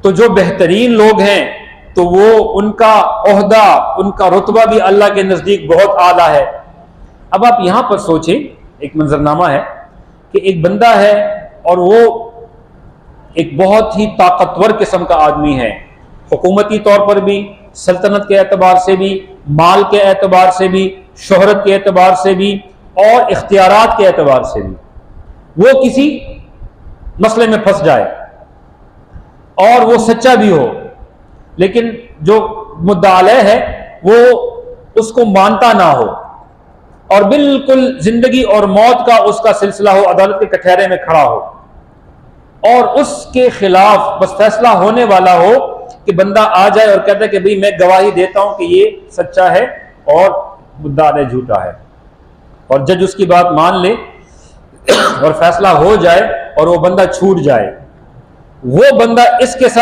تو جو بہترین لوگ ہیں تو وہ ان کا عہدہ، ان کا رتبہ بھی اللہ کے نزدیک بہت اعلیٰ ہے۔ اب آپ یہاں پر سوچیں، ایک منظرنامہ ہے کہ ایک بندہ ہے اور وہ ایک بہت ہی طاقتور قسم کا آدمی ہے، حکومتی طور پر بھی، سلطنت کے اعتبار سے بھی، مال کے اعتبار سے بھی، شہرت کے اعتبار سے بھی، اور اختیارات کے اعتبار سے بھی۔ وہ کسی مسئلے میں پھنس جائے اور وہ سچا بھی ہو، لیکن جو مدعا علیہ ہے وہ اس کو مانتا نہ ہو، اور بالکل زندگی اور موت کا اس کا سلسلہ ہو، عدالت کے کٹہرے میں کھڑا ہو، اور اس کے خلاف بس فیصلہ ہونے والا ہو کہ بندہ آ جائے اور کہتا ہے کہ بھئی میں گواہی دیتا ہوں کہ یہ سچا ہے اور مدعا علیہ جھوٹا ہے، اور جج اس کی بات مان لے اور فیصلہ ہو جائے اور وہ بندہ چھوٹ جائے، وہ بندہ اس کے ساتھ